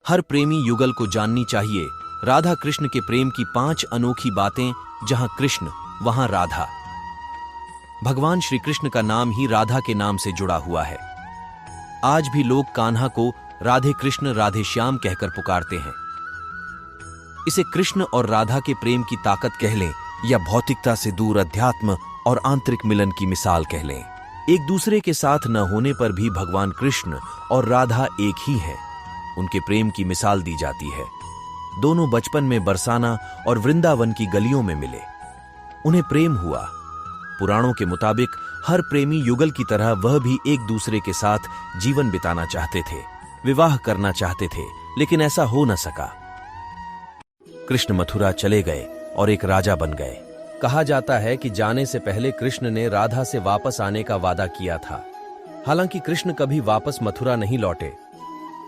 हर प्रेमी युगल को जाननी चाहिए राधा कृष्ण के प्रेम की 5 अनोखी बातें। जहां कृष्ण वहां राधा। भगवान श्री कृष्ण का नाम ही राधा के नाम से जुड़ा हुआ है। आज भी लोग कान्हा को राधे कृष्ण राधे श्याम कहकर पुकारते हैं। इसे कृष्ण और राधा के प्रेम की ताकत कह लें या भौतिकता से दूर अध्यात्म और आंतरिक मिलन की मिसाल कह लें। एक दूसरे के साथ न होने पर भी भगवान कृष्ण और राधा एक ही हैं। उनके प्रेम की मिसाल दी जाती है। दोनों बचपन में बरसाना और वृंदावन की गलियों में मिले। उन्हें प्रेम हुआ। पुराणों के मुताबिक हर प्रेमी युगल की तरह वह भी एक दूसरे के साथ जीवन बिताना चाहते थे, विवाह करना चाहते थे, लेकिन ऐसा हो न सका। कृष्ण मथुरा चले गए और एक राजा बन गए। कहा जाता है कि जाने से पहले कृष्ण ने राधा से वापस आने का वादा किया था। हालांकि कृष्ण कभी वापस मथुरा नहीं लौटे।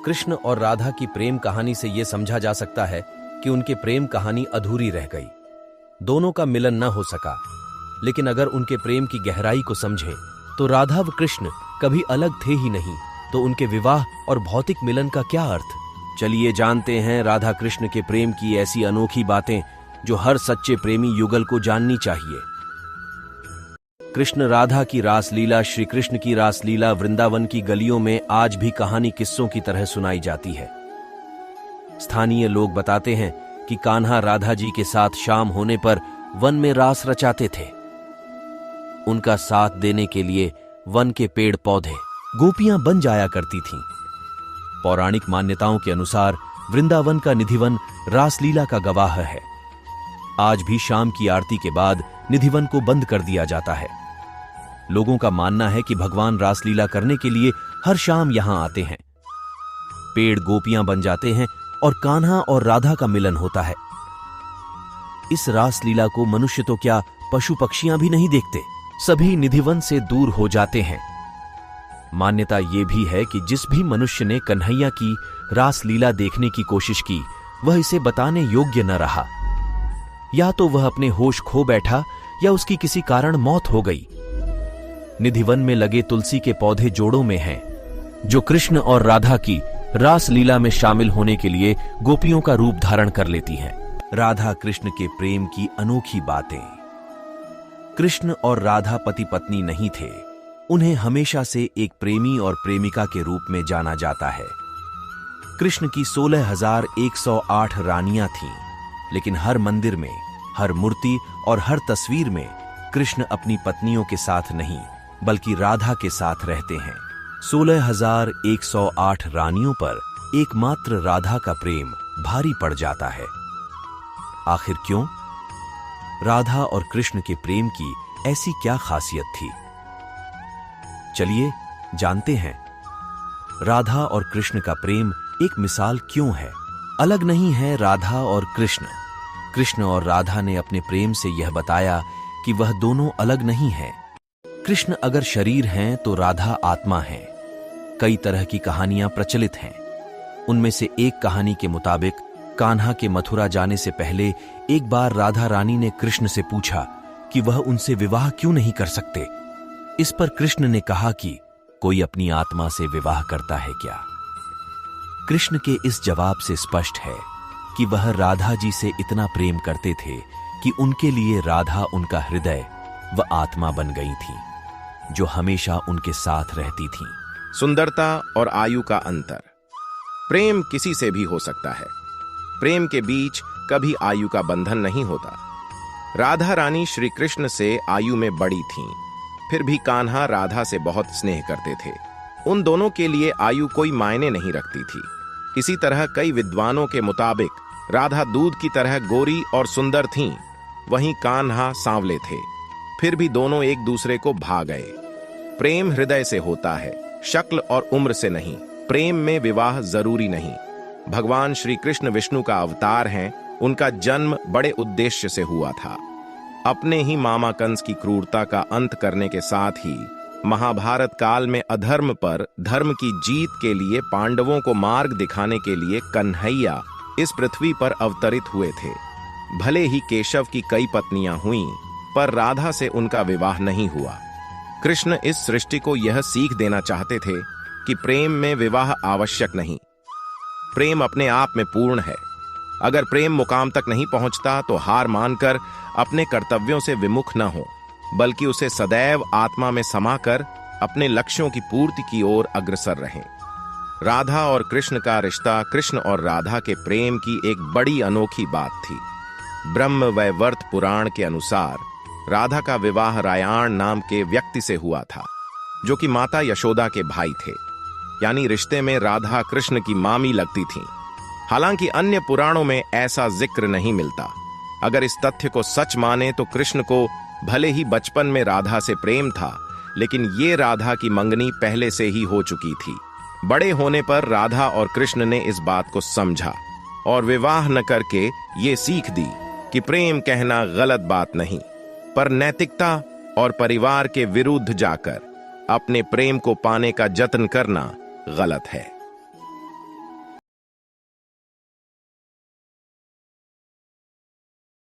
कृष्ण और राधा की प्रेम कहानी से यह समझा जा सकता है कि उनके प्रेम कहानी अधूरी रह गई। दोनों का मिलन न हो सका। लेकिन अगर उनके प्रेम की गहराई को समझें तो राधा व कृष्ण कभी अलग थे ही नहीं, तो उनके विवाह और भौतिक मिलन का क्या अर्थ। चलिए जानते हैं राधा कृष्ण के प्रेम की ऐसी अनोखी बातें जो हर सच्चे प्रेमी युगल को जाननी चाहिए। कृष्ण राधा की रासलीला। श्री कृष्ण की रासलीला वृंदावन की गलियों में आज भी कहानी किस्सों की तरह सुनाई जाती है। स्थानीय लोग बताते हैं कि कान्हा राधा जी के साथ शाम होने पर वन में रास रचाते थे। उनका साथ देने के लिए वन के पेड़ पौधे गोपियां बन जाया करती थीं। पौराणिक मान्यताओं के अनुसार वृंदावन का निधिवन रासलीला का गवाह है। आज भी शाम की आरती के बाद निधिवन को बंद कर दिया जाता है। लोगों का मानना है कि भगवान रासलीला करने के लिए हर शाम यहां आते हैं। पेड़ गोपियां बन जाते हैं और कान्हा और राधा का मिलन होता है। इस रासलीला को मनुष्य तो क्या, पशु पक्षियां भी नहीं देखते। सभी निधिवन से दूर हो जाते हैं। मान्यता यह भी है कि जिस भी मनुष्य ने कन्हैया की रासलीला देखने की कोशिश की, वह इसे बताने योग्य न रहा। या तो वह अपने होश खो बैठा या उसकी किसी कारण मौत हो गई। निधिवन में लगे तुलसी के पौधे जोड़ों में हैं, जो कृष्ण और राधा की रासलीला में शामिल होने के लिए गोपियों का रूप धारण कर लेती हैं। राधा कृष्ण के प्रेम की अनोखी बातें। कृष्ण और राधा पति पत्नी नहीं थे। उन्हें हमेशा से एक प्रेमी और प्रेमिका के रूप में जाना जाता है। कृष्ण की 16,108 रानियां थीं, लेकिन हर मंदिर में, हर मूर्ति और हर तस्वीर में कृष्ण अपनी पत्नियों के साथ नहीं, बल्कि राधा के साथ रहते हैं। 16,108 रानियों पर एकमात्र राधा का प्रेम भारी पड़ जाता है। आखिर क्यों? राधा और कृष्ण के प्रेम की ऐसी क्या खासियत थी? चलिए जानते हैं। राधा और कृष्ण का प्रेम एक मिसाल क्यों है? अलग नहीं है राधा और कृष्ण। कृष्ण और राधा ने अपने प्रेम से यह बताया कि वह दोनों अलग नहीं हैं। कृष्ण अगर शरीर हैं तो राधा आत्मा है। कई तरह की कहानियां प्रचलित हैं। उनमें से एक कहानी के मुताबिक कान्हा के मथुरा जाने से पहले एक बार राधा रानी ने कृष्ण से पूछा कि वह उनसे विवाह क्यों नहीं कर सकते। इस पर कृष्ण ने कहा कि कोई अपनी आत्मा से विवाह करता है क्या? कृष्ण के इस जवाब से स्पष्ट है कि वह राधा जी से इतना प्रेम करते थे कि उनके लिए राधा उनका हृदय व आत्मा बन गई थी, जो हमेशा उनके साथ रहती थी। सुंदरता और आयु का अंतर। प्रेम किसी से भी हो सकता है। प्रेम के बीच कभी आयु का बंधन नहीं होता। राधा रानी श्री कृष्ण से आयु में बड़ी थीं, फिर भी कान्हा राधा से बहुत स्नेह करते थे। उन दोनों के लिए आयु कोई मायने नहीं रखती थी। इसी तरह कई विद्वानों के मुताबिक राधा दूध की तरह गोरी और सुंदर थीं, वहीं कान्हा सांवले थे। फिर भी दोनों एक दूसरे को भा गए। प्रेम हृदय से होता है, शक्ल और उम्र से नहीं। प्रेम में विवाह जरूरी नहीं। भगवान श्री कृष्ण विष्णु का अवतार हैं। उनका जन्म बड़े उद्देश्य से हुआ था। अपने ही मामा कंस की क्रूरता का अंत करने के साथ ही महाभारत काल में अधर्म पर धर्म की जीत के लिए पांडवों को मार्ग दिखाने के लिए कन्हैया इस पृथ्वी पर अवतरित हुए थे। भले ही केशव की कई पत्नियां हुईं, पर राधा से उनका विवाह नहीं हुआ। कृष्ण इस सृष्टि को यह सीख देना चाहते थे कि प्रेम में विवाह आवश्यक नहीं। प्रेम अपने आप में पूर्ण है। अगर प्रेम मुकाम तक नहीं पहुंचता तो हार मानकर अपने कर्तव्यों से विमुख न हो, बल्कि उसे सदैव आत्मा में समाकर अपने लक्ष्यों की पूर्ति की ओर अग्रसर रहें। राधा और कृष्ण का रिश्ता कृष्ण और राधा के प्रेम की एक बड़ी अनोखी बात थी। ब्रह्म वैवर्त पुराण के अनुसार राधा का विवाह रायाण नाम के व्यक्ति से हुआ था, जो कि माता यशोदा के भाई थे, यानी रिश्ते में राधा कृष्ण की मामी लगती थीं। हालांकि अन्य पुराणों में ऐसा जिक्र नहीं मिलता। अगर इस तथ्य को सच माने तो कृष्ण को भले ही बचपन में राधा से प्रेम था, लेकिन ये राधा की मंगनी पहले से ही हो चुकी थी। बड़े होने पर राधा और कृष्ण ने इस बात को समझा और विवाह न करके ये सीख दी कि प्रेम कहना गलत बात नहीं, पर नैतिकता और परिवार के विरुद्ध जाकर अपने प्रेम को पाने का जत्न करना गलत है।